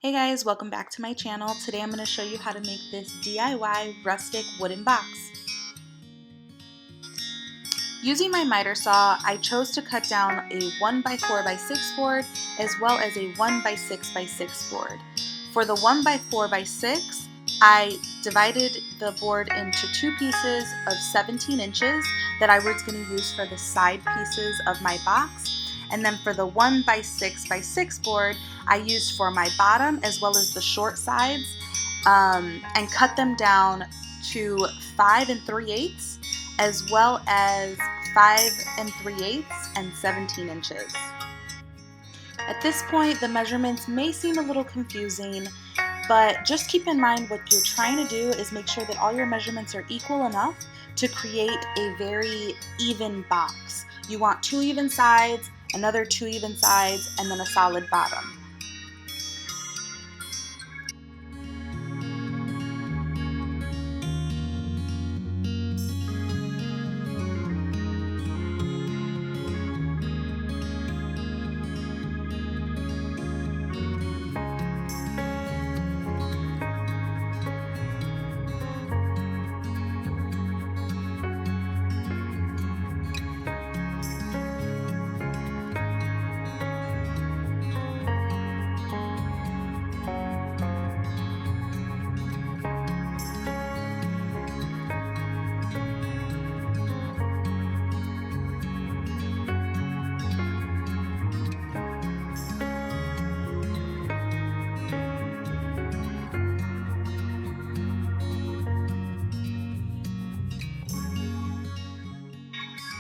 Hey guys, welcome back to my channel. Today I'm going to show you how to make this DIY rustic wooden box. Using my miter saw, I chose to cut down a 1x4x6 board as well as a 1x6x6 board. For the 1x4x6, I divided the board into two pieces of 17 inches that I was going to use for the side pieces of my box. And then for the 1x6x6 board, I used for my bottom as well as the short sides and cut them down to 5 3/8 as well as 5 3/8 and 17 inches. At this point, the measurements may seem a little confusing, but just keep in mind what you're trying to do is make sure that all your measurements are equal enough to create a very even box. You want 2 even sides, another 2 even sides, and then a solid bottom.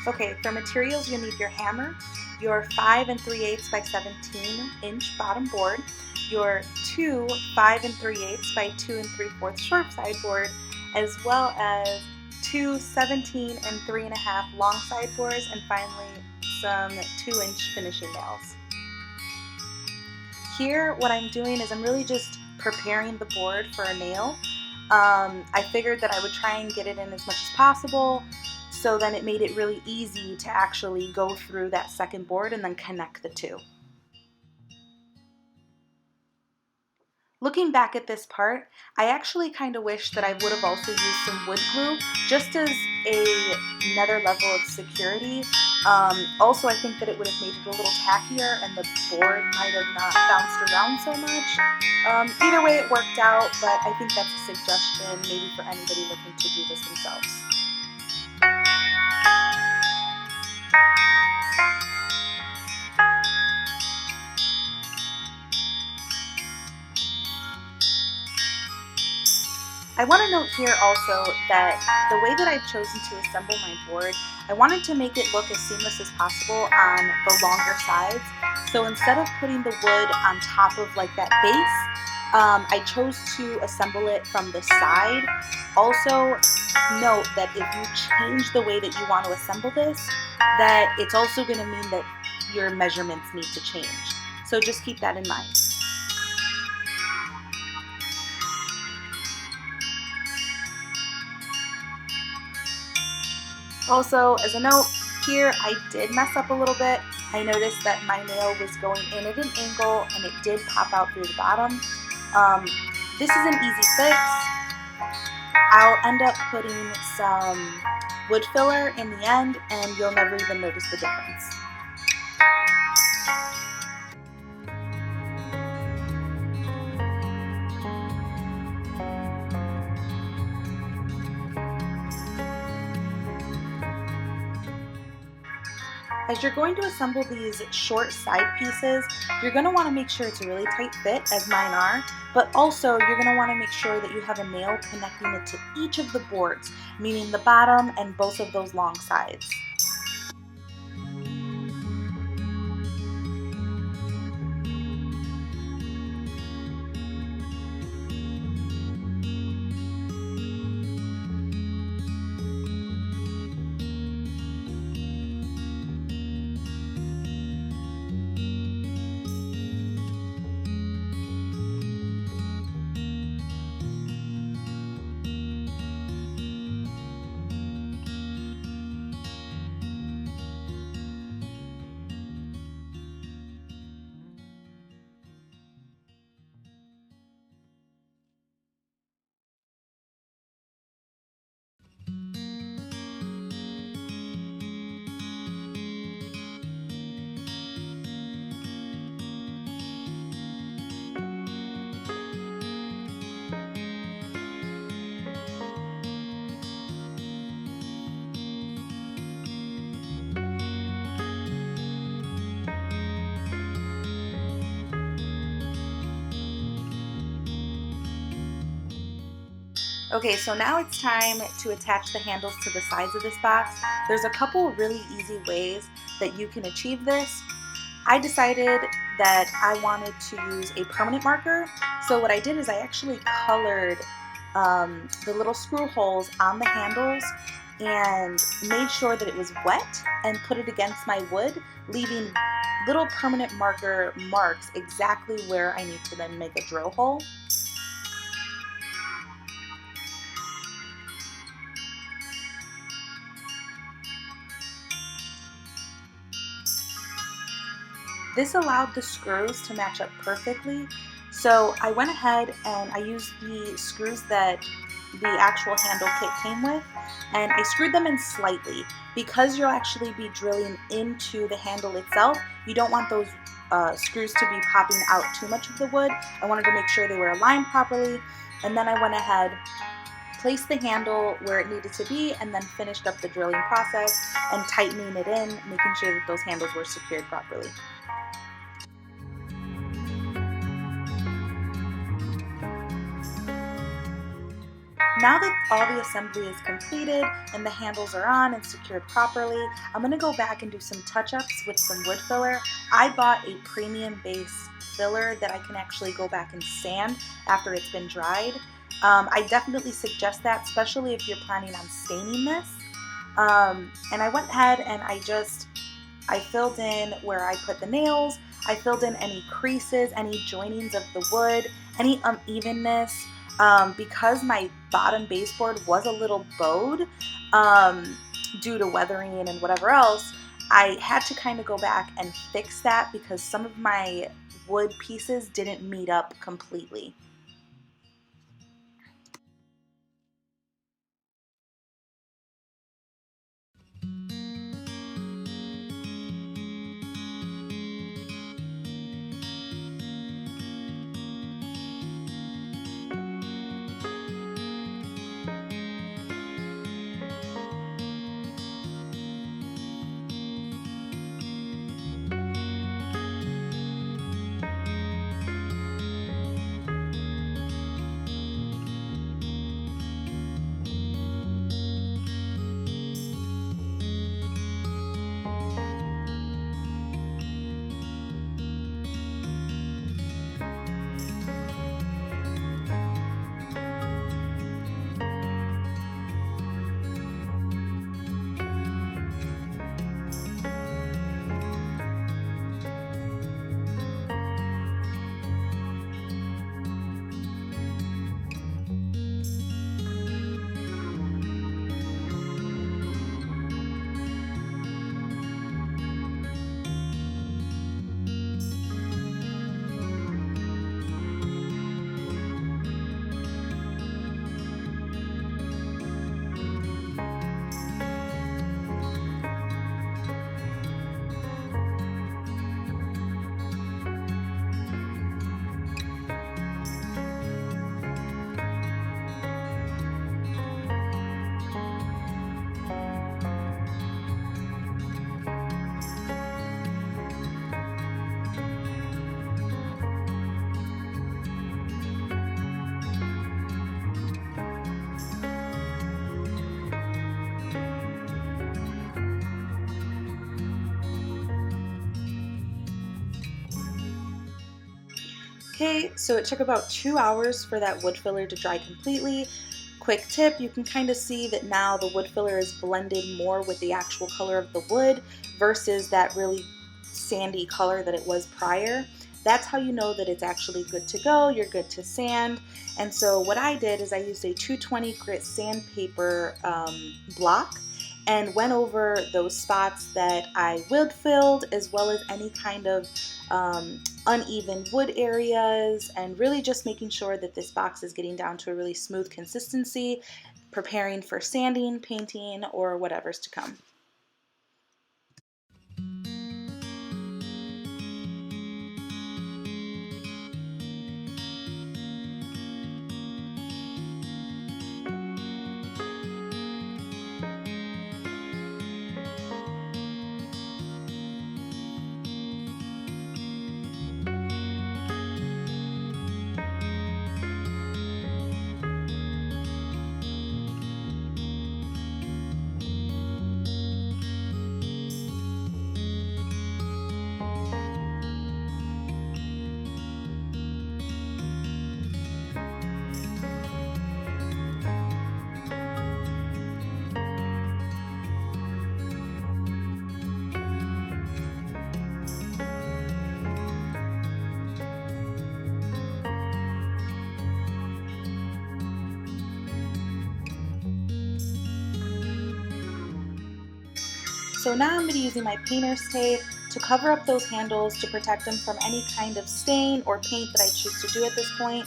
Okay, for materials you'll need your hammer, your 5 3/8 by 17 inch bottom board, your 2 5 3/8 by 2 3/4 short side board, as well as 2 17 3.5 long side boards, and finally some 2-inch finishing nails. Here what I'm doing is I'm really just preparing the board for a nail. I figured that I would try and get it in as much as possible, so then it made it really easy to actually go through that second board and then connect the two. Looking back at this part, I actually kind of wish that I would have also used some wood glue just as another level of security. Also, I think that it would have made it a little tackier and the board might have not bounced around so much. Either way, it worked out, but I think that's a suggestion maybe for anybody looking to do this themselves. I want to note here also that the way that I've chosen to assemble my board, I wanted to make it look as seamless as possible on the longer sides. So instead of putting the wood on top of like that base, I chose to assemble it from the side. Also note that if you change the way that you want to assemble this, that it's also going to mean that your measurements need to change. So just keep that in mind. Also, as a note, here I did mess up a little bit. I noticed that my nail was going in at an angle and it did pop out through the bottom. This is an easy fix. I'll end up putting some wood filler in the end and you'll never even notice the difference. As you're going to assemble these short side pieces, you're going to want to make sure it's a really tight fit, as mine are, but also you're going to want to make sure that you have a nail connecting it to each of the boards, meaning the bottom and both of those long sides. Okay, so now it's time to attach the handles to the sides of this box. There's a couple really easy ways that you can achieve this. I decided that I wanted to use a permanent marker. So what I did is I actually colored the little screw holes on the handles and made sure that it was wet and put it against my wood, leaving little permanent marker marks exactly where I need to then make a drill hole. This allowed the screws to match up perfectly. So I went ahead and I used the screws that the actual handle kit came with, and I screwed them in slightly. Because you'll actually be drilling into the handle itself, you don't want those screws to be popping out too much of the wood. I wanted to make sure they were aligned properly, and then I went ahead, placed the handle where it needed to be, and then finished up the drilling process and tightening it in, making sure that those handles were secured properly. Now that all the assembly is completed and the handles are on and secured properly, I'm going to go back and do some touch-ups with some wood filler. I bought a premium base filler that I can actually go back and sand after it's been dried. I definitely suggest that, especially if you're planning on staining this. And I went ahead and I filled in where I put the nails. I filled in any creases, any joinings of the wood, any unevenness. Because my bottom baseboard was a little bowed due to weathering and whatever else, I had to kind of go back and fix that because some of my wood pieces didn't meet up completely. Okay, so it took about 2 hours for that wood filler to dry completely. Quick tip, you can kind of see that now the wood filler is blended more with the actual color of the wood versus that really sandy color that it was prior. That's how you know that it's actually good to go, you're good to sand. And so what I did is I used a 220 grit sandpaper block and went over those spots that I wood filled, as well as any kind of uneven wood areas, and really just making sure that this box is getting down to a really smooth consistency, preparing for sanding, painting, or whatever's to come. So now I'm going to be using my painter's tape to cover up those handles to protect them from any kind of stain or paint that I choose to do at this point.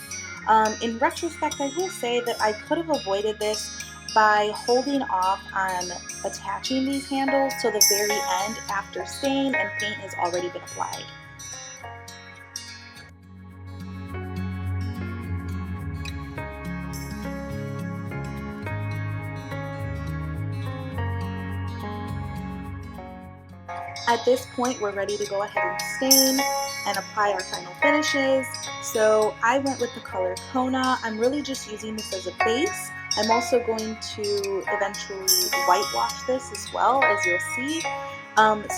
In retrospect, I will say that I could have avoided this by holding off on attaching these handles till the very end after stain and paint has already been applied. At this point, we're ready to go ahead and stain and apply our final finishes. So I went with the color Kona. I'm really just using this as a base. I'm also going to eventually whitewash this as well, as you'll see.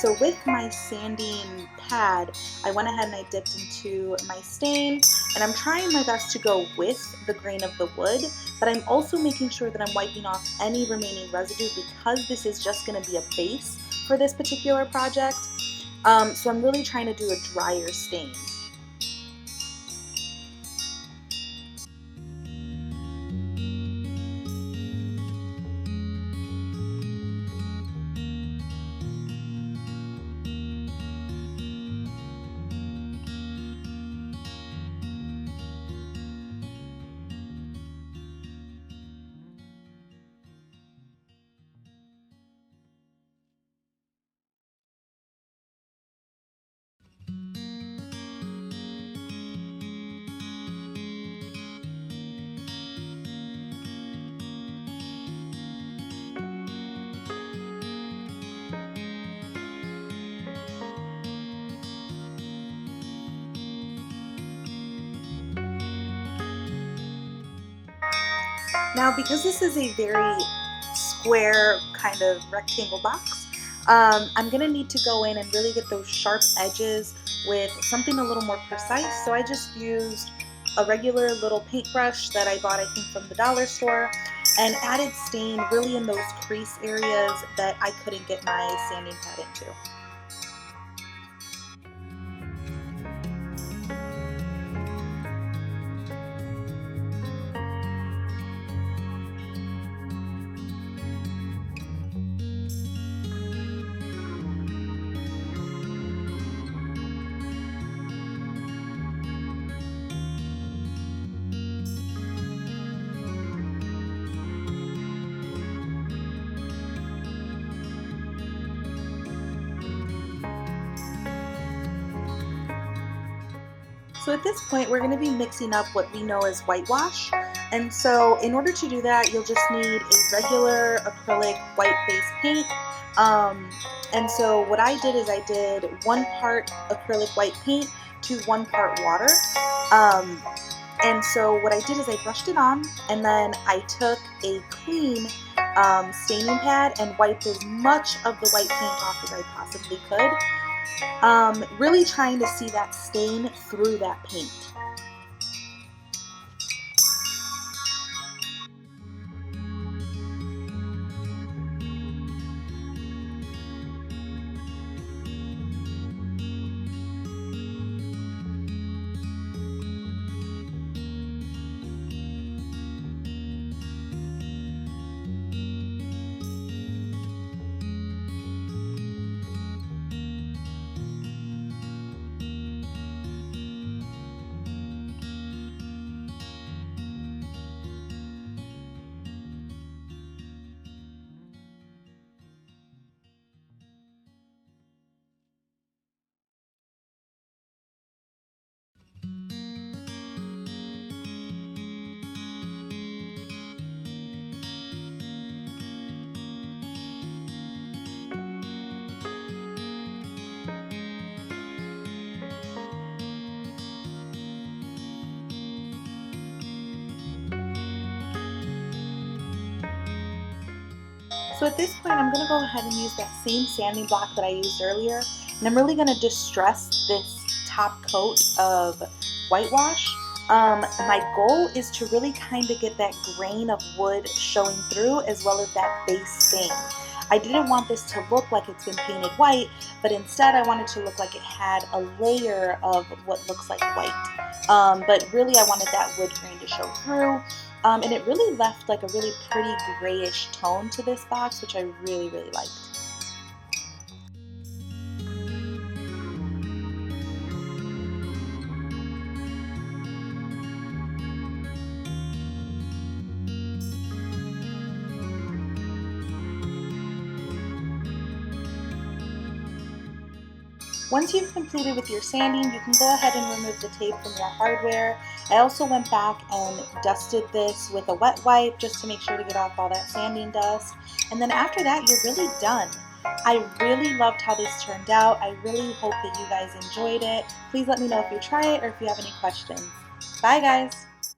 So with my sanding pad, I went ahead and I dipped into my stain, and I'm trying my best to go with the grain of the wood, but I'm also making sure that I'm wiping off any remaining residue because this is just going to be a base for this particular project. So I'm really trying to do a drier stain. Now, because this is a very square kind of rectangle box, I'm going to need to go in and really get those sharp edges with something a little more precise. So I just used a regular little paintbrush that I bought, I think, from the dollar store, and added stain really in those crease areas that I couldn't get my sanding pad into. So at this point, we're going to be mixing up what we know as whitewash. And so in order to do that, you'll just need a regular acrylic white base paint. And so what I did is I did 1 part acrylic white paint to 1 part water. And so what I did is I brushed it on, and then I took a clean staining pad and wiped as much of the white paint off as I possibly could. Really trying to see that stain through that paint. So at this point, I'm going to go ahead and use that same sanding block that I used earlier, and I'm really going to distress this top coat of whitewash. My goal is to really kind of get that grain of wood showing through, as well as that base stain. I didn't want this to look like it's been painted white, but instead I wanted to look like it had a layer of what looks like white. But really I wanted that wood grain to show through. And it really left like a really pretty grayish tone to this box, which I really, really liked. Once you've completed with your sanding, you can go ahead and remove the tape from your hardware. I also went back and dusted this with a wet wipe just to make sure to get off all that sanding dust. And then after that, you're really done. I really loved how this turned out. I really hope that you guys enjoyed it. Please let me know if you try it or if you have any questions. Bye guys!